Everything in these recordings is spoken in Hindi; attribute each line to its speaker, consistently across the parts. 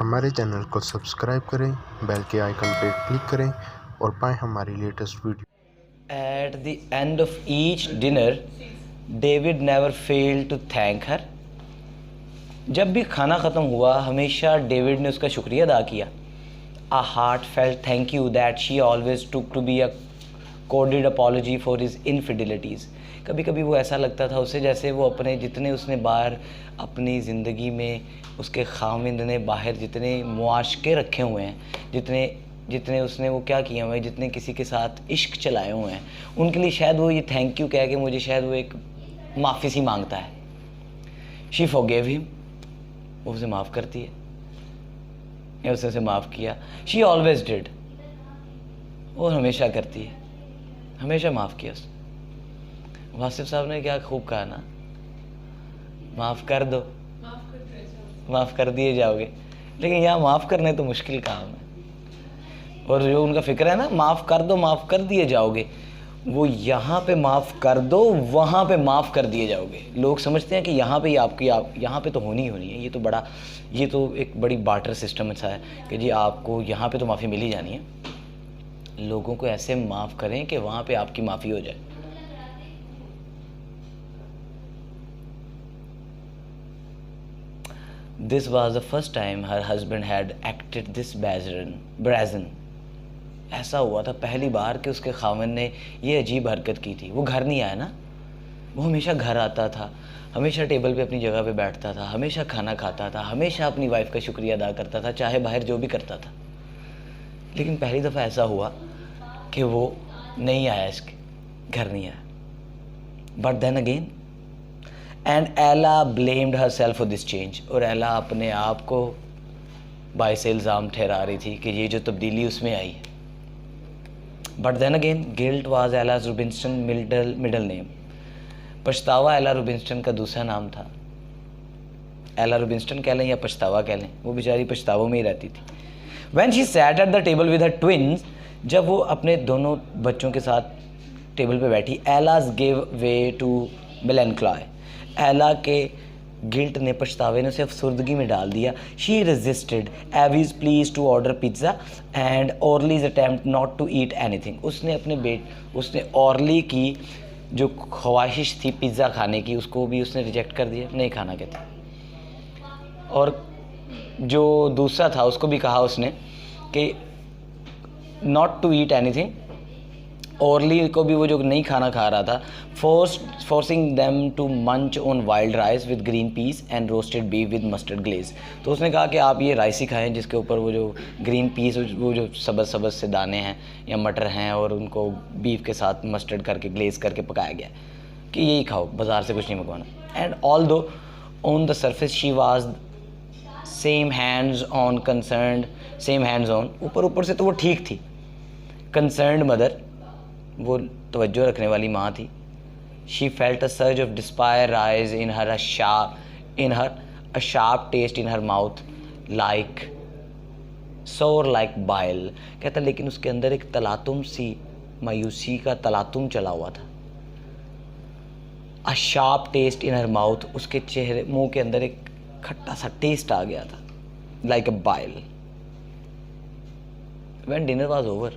Speaker 1: हमारे चैनल को सब्सक्राइब करें, बेल के आइकन पर क्लिक करें और पाएं हमारी latest video.
Speaker 2: At the end of each dinner, David never failed to thank her. जब भी खाना ख़त्म हुआ हमेशा डेविड ने उसका शुक्रिया अदा किया. A heartfelt thank you that she always took to be a coded apology for his infidelities. कभी कभी वो ऐसा लगता था उसे जैसे वो अपने जितने उसने बाहर अपनी ज़िंदगी में उसके खामिंद ने बाहर जितने मुआशके रखे हुए हैं, जितने उसने वो क्या किए हुए हैं, जितने किसी के साथ इश्क चलाए हुए हैं, उनके लिए शायद वो ये थैंक यू कह के मुझे शायद वो एक माफ़ी सी मांगता है. शी फॉरगिव हिम, वो उसे माफ़ करती है या उसने उसे माफ़ किया. शी ऑलवेज डिड, वो हमेशा करती है, हमेशा माफ़ किया उसने. वासिफ साहब ने क्या खूब कहा ना, माफ़ कर दो, माफ़ कर दिए जाओगे. लेकिन यहाँ माफ़ करने तो मुश्किल काम है. और जो उनका फ़िक्र है ना, माफ़ कर दो, माफ़ कर दिए जाओगे, वो यहाँ पे माफ़ कर दो, वहाँ पे माफ़ कर दिए जाओगे. लोग समझते हैं कि यहाँ पे ही यहाँ पे तो होनी ही होनी है. ये तो एक बड़ी बार्टर सिस्टम ऐसा है कि जी आपको यहाँ पे तो माफ़ी मिल ही जानी है. लोगों को ऐसे माफ़ करें कि वहाँ पे आपकी माफ़ी हो जाए. This was the first time her husband had acted this brazen. ऐसा हुआ था पहली बार कि उसके खामन ने ये अजीब हरकत की थी. वो घर नहीं आया ना, वो हमेशा घर आता था, हमेशा टेबल पे अपनी जगह पे बैठता था, हमेशा खाना खाता था, हमेशा अपनी वाइफ का शुक्रिया अदा करता था, चाहे बाहर जो भी करता था. लेकिन पहली दफ़ा ऐसा हुआ कि वो नहीं आया, इसके घर नहीं आया. बट देन अगेन एंड एला blamed her self for this change. और एला अपने आप को बाइस इल्ज़ाम ठहरा रही थी कि ये जो तब्दीली उसमें आई है. But then again guilt was Ella's Rubinstein middle name. पछतावा एला रूबिन्सटन का दूसरा नाम था. एला रूबिन्सटन कह लें या पछतावा कह लें, वो बेचारी पछतावों में ही रहती थी. When she set at the table with her twins, जब वो अपने दोनों बच्चों के साथ टेबल पे बैठी, एलाज गिव वे टू मेलैंक्लाई. एला के गिल्ट ने, पछतावे ने उसे अफसुर्दगी में डाल दिया. She resisted Avi's pleas to order pizza and Orly's attempt not to eat anything. उसने ऑर्ली की जो ख्वाहिश थी पिज़्ज़ा खाने की, उसको भी उसने रिजेक्ट कर दिया, नहीं खाना कहते. और जो दूसरा था उसको भी कहा उसने कि not to eat anything. Orly को भी, वो जो नहीं खाना खा रहा था, forcing them to munch on wild rice with green peas and roasted beef with mustard glaze. तो उसने कहा कि आप ये राइस ही खाएं जिसके ऊपर वो जो ग्रीन पीस, वो जो सबज से दाने हैं या मटर हैं, और उनको बीफ के साथ मस्टर्ड करके ग्लेज करके पकाया गया, कि यही खाओ, बाज़ार से कुछ नहीं मंगवाना. एंड ऑल दो on the surface she was same hands on concerned, same hands on, ऊपर से तो वो ठीक थी. कंसर्नड मदर, वो तवज्जो रखने वाली माँ थी. She felt a surge of despair rise in her a sharp taste in her mouth like sour like bile. कहता लेकिन उसके अंदर एक तलातुम सी, मायूसी का तलातुम चला हुआ था. A sharp taste in her mouth, उसके चेहरे मुंह के अंदर एक खट्टा सा टेस्ट आ गया था, like a bile. When dinner was over,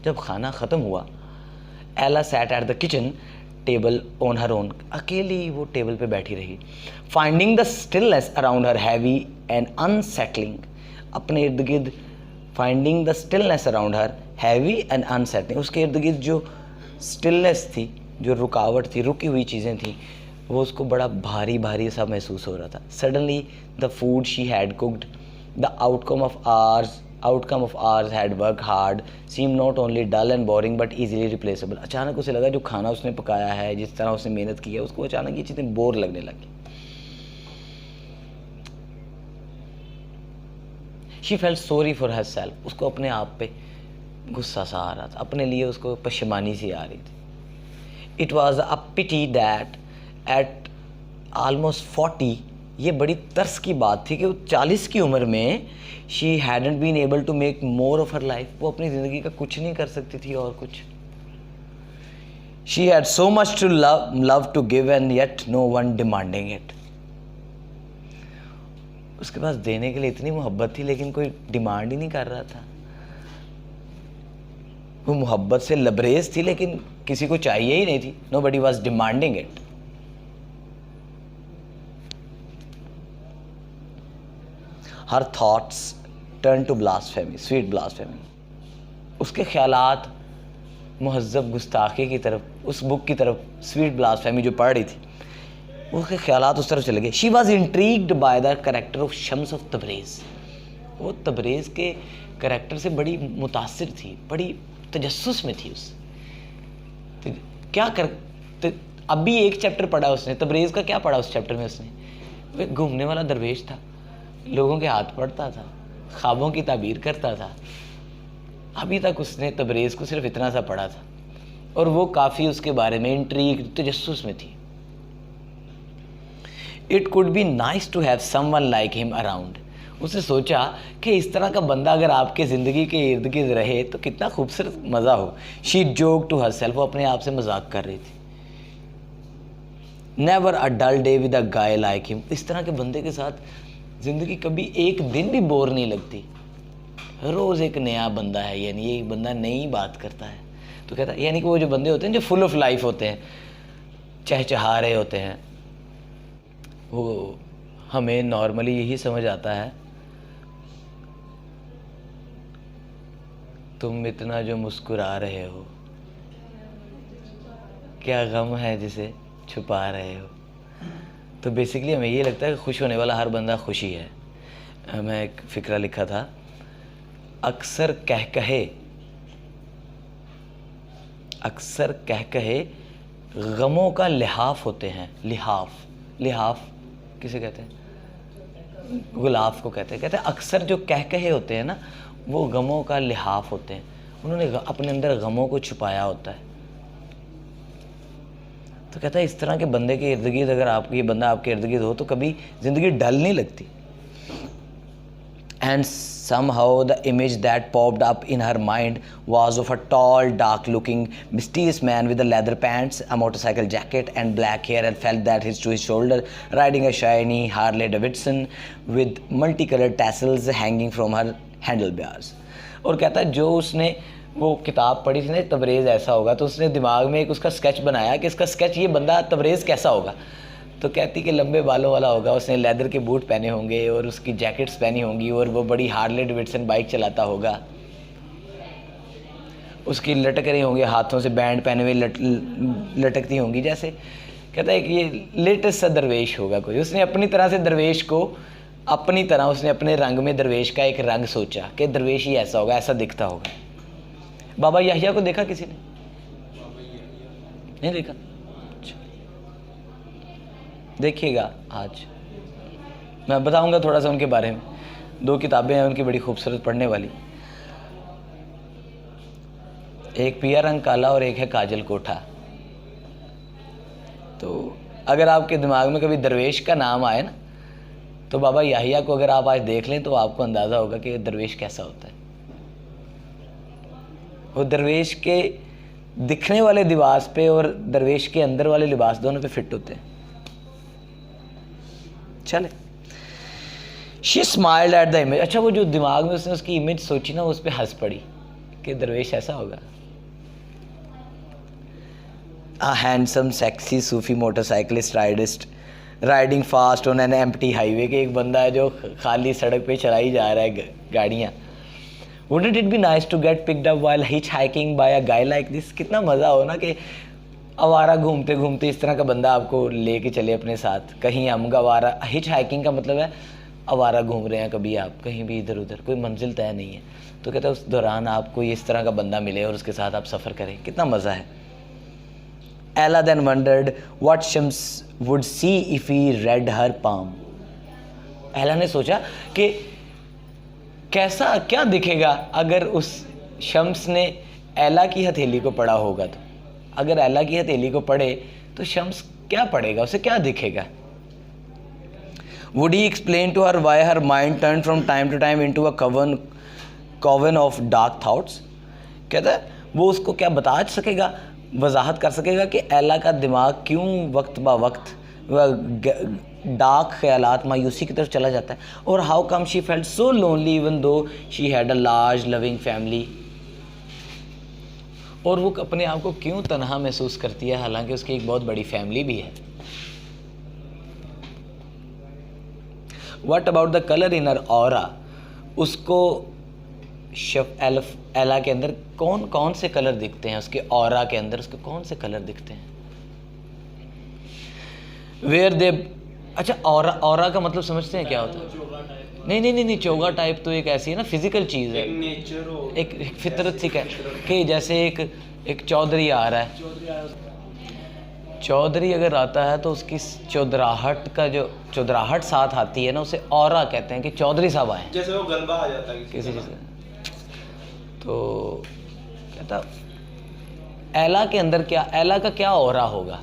Speaker 2: जब खाना ख़त्म हुआ, Ella sat at the kitchen table on her own. अकेली वो टेबल पे बैठी रही. Finding the stillness around her heavy and unsettling. अपने इर्द गिर्द, finding the stillness around her heavy and unsettling, उसके इर्द गिर्द जो स्टिलनेस थी, जो रुकावट थी, रुकी हुई चीज़ें थी, वो उसको बड़ा भारी भारी सा महसूस हो रहा था. Suddenly the food she had cooked, the outcome of ours had worked hard seemed not only dull and boring but easily replaceable. अचानक उसे लगा जो खाना उसने पकाया है, जिस तरह उसने मेहनत की है, उसको अचानक ये चीज़ें बोर लगने लगी. She felt sorry for herself. उसको अपने आप पे गुस्सा सा आ रहा था, अपने लिए उसको पशेमानी सी आ रही थी. It was a pity that at almost 40, ये बड़ी तरस की बात थी कि वो 40 की उम्र में she hadn't been able to make more of her life. वो अपनी ज़िंदगी का कुछ नहीं कर सकती थी और कुछ. She had so much to love to give and yet no one demanding it. उसके पास देने के लिए इतनी मोहब्बत थी, लेकिन कोई डिमांड ही नहीं कर रहा था। वो मोहब्बत से लबरेज थी, लेकिन किसी को चाहिए ही नहीं थी। Nobody was demanding it. Her thoughts turn to blasphemy, sweet blasphemy. उसके ख्यालात मुहज़्ज़ब गुस्ताखी की तरफ, उस बुक की तरफ, स्वीट ब्लास्फेमी जो पढ़ रही थी, उसके ख्यालात उस तरफ चले गए। She was intrigued by the character of Shams of Tabriz. वो तबरेज़ के करेक्टर से बड़ी मुतासिर थी, बड़ी तजस्सुस में थी उस। तो क्या कर तो अभी एक चैप्टर पढ़ा उसने, तबरेज़ का क्या पढ़ा उस चैप्टर में उसने? वो एक घूमने वाला दरवेश था, लोगों के हाथ पढ़ता था, ख्वाबों की ताबीर करता था। अभी तक उसने तबरेज़ को सिर्फ इतना सा पढ़ा था, और वो काफ़ी उसके बारे में इंट्रीग, तजस्सुस में थी। It could be nice to have someone like him around. उसने सोचा कि इस तरह का बंदा अगर आपके ज़िंदगी के इर्द गिर्द रहे तो कितना खूबसूरत मज़ा हो। शी जोक टू हरसेल्फ, वो अपने आप से मजाक कर रही थी। Never a dull day with a guy like him. इस तरह के बंदे के साथ ज़िंदगी कभी एक दिन भी बोर नहीं लगती। रोज़ एक नया बंदा है, यानी ये बंदा नई बात करता है। तो कहता है, यानी कि वो जो बंदे होते हैं जो फुल ऑफ लाइफ होते हैं, चहचहा रहे होते हैं, वो हमें नॉर्मली यही समझ आता है, तुम इतना जो मुस्कुरा रहे हो, क्या गम है जिसे छुपा रहे हो। तो बेसिकली हमें ये लगता है कि खुश होने वाला हर बंदा खुशी है। मैं एक फ़िक्रा लिखा था, अक्सर कह कहे गमों का लिहाफ होते हैं। लिहाफ किसे कहते हैं? गुलाफ को कहते हैं अक्सर जो कह कहे होते हैं ना, वो गमों का लिहाफ होते हैं। उन्होंने अपने अंदर गमों को छुपाया होता है। तो कहता है इस तरह के बंदे के इर्द गिर्द अगर आप, ये बंदा आपके इर्द गिर्द हो तो कभी ज़िंदगी डल नहीं लगती। And somehow the image that popped up in her mind was of a tall, dark-looking, mysterious man with a leather pants, a motorcycle jacket, and black hair, and felt that to his shoulder, riding a shiny Harley Davidson with multicolored tassels hanging from her handlebars. और कहता है जो उसने वो किताब पढ़ी थी ना, तबरेज़ ऐसा होगा, तो उसने दिमाग में एक उसका स्केच बनाया कि इसका स्केच, ये बंदा तबरेज़ कैसा होगा। तो कहती कि लंबे बालों वाला होगा, उसने लेदर के बूट पहने होंगे और उसकी जैकेट्स पहनी होंगी, और वो बड़ी हार्ले डेविडसन बाइक चलाता होगा, उसकी लटक रही होंगे, हाथों से बैंड पहने हुए लटकती होंगी जैसे। कहता है कि ये लेटेस्ट सा दरवेश होगा कोई। उसने अपनी तरह से दरवेश को, अपनी तरह उसने अपने रंग में दरवेश का एक रंग सोचा कि दरवेश ही ऐसा होगा, ऐसा दिखता होगा। बाबा याहिया को देखा किसी ने? नहीं देखा? देखिएगा, आज मैं बताऊंगा थोड़ा सा उनके बारे में। 2 किताबें हैं उनकी बड़ी खूबसूरत पढ़ने वाली, एक पिया रंग काला और एक है काजल कोठा। तो अगर आपके दिमाग में कभी दरवेश का नाम आए ना, तो बाबा याहिया को अगर आप आज देख लें तो आपको अंदाज़ा होगा कि दरवेश कैसा होता है। वो दरवेश के दिखने वाले लिबास पे और दरवेश के अंदर वाले लिबास दोनों पे फिट होते हैं। चले, she smiled at the image. अच्छा, वो जो दिमाग में उसने उसकी इमेज सोची ना, वो उस पर हंस पड़ी कि दरवेश ऐसा होगा। A handsome, sexy Sufi motorcyclist riding fast on an empty highway. के एक बंदा है जो खाली सड़क पे चलाई जा रहा है गाड़ियाँ। Wouldn't it be nice to get picked up while hitchhiking by a guy like this? कितना मज़ा हो ना कि आवारा घूमते घूमते इस तरह का बंदा आपको लेके चले अपने साथ कहीं। हम गवारा, हिच हाइकिंग का मतलब है आवारा घूम रहे हैं कभी आप कहीं भी इधर उधर, कोई मंजिल तय नहीं है। तो कहता है उस दौरान आपको इस तरह का बंदा मिले और उसके साथ आप सफ़र करें, कितना मज़ा है। Ella then wondered what Shams would see if he read her palm. एला ने सोचा कि कैसा, क्या दिखेगा अगर उस शम्स ने एला की हथेली को पढ़ा होगा। तो अगर एला की हथेली को पढ़े तो शम्स क्या पढ़ेगा, उसे क्या दिखेगा। Would he explain to her why her mind turned from time to time into a coven of dark thoughts? कहता है वो उसको क्या बता सकेगा, वजाहत कर सकेगा कि एला का दिमाग क्यों वक्त बा वक्त डार्क ख्यालात, मायूसी की तरफ चला जाता है। और how come she felt so lonely even though she had a large loving family, और वो अपने आप को क्यों तन्हा महसूस करती है हालांकि उसकी एक बहुत बड़ी फैमिली भी है। What about the colour in her aura, उसको एला के अंदर कौन कौन से कलर दिखते हैं, उसके ऑरा के अंदर उसके कौन से कलर दिखते हैं। वेयर दे, अच्छा ऑरा का मतलब समझते हैं क्या होता है? नहीं, चोगा टाइप तो एक ऐसी है ना फिजिकल चीज़ है, एक फितरत सी है कि जैसे एक चौधरी आ रहा है, चौधरी अगर आता है तो उसकी चौधराहट का जो चौधराहट साथ आती है ना, उसे ऑरा कहते हैं कि चौधरी साहब आए, जैसे वो गलबा आ जाता है किसी चीज़ का। तो कहता एला के अंदर क्या, एला का क्या ऑरा होगा,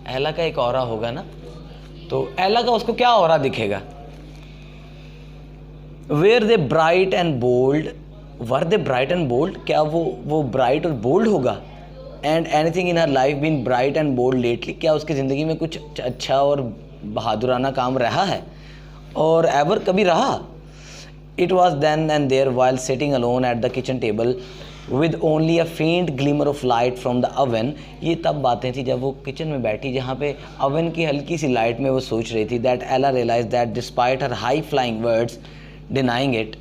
Speaker 2: एला का एक ऑरा होगा ना, तो एला का उसको क्या ऑरा दिखेगा। Were they bright and bold, were they bright and bold, क्या वो ब्राइट और बोल्ड होगा। And anything in her life been bright and bold lately, क्या उसकी ज़िंदगी में कुछ अच्छा और बहादुराना काम रहा है और एवर कभी रहा। It was then and there while sitting alone at the kitchen table with only a faint glimmer of light from the oven, ये तब बातें थी जब वो किचन में बैठी जहाँ पे अवन की हल्की सी लाइट में वो सोच रही थी। That Ella realize that despite her high flying words denying it,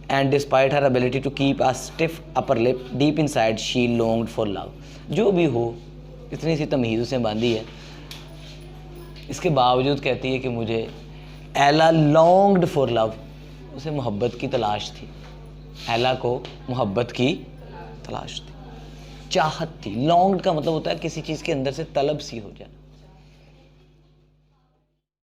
Speaker 2: and despite her ability to keep a stiff upper lip, deep inside she longed for love. जो भी हो, इतनी सी तमीज़ उसे बांधी है, इसके बावजूद कहती है कि मुझे एला longed for love, उसे मोहब्बत की तलाश थी, एला को मोहब्बत की तलाश थी, चाहत थी। longed का मतलब होता है किसी चीज़ के अंदर से तलब सी हो जाए।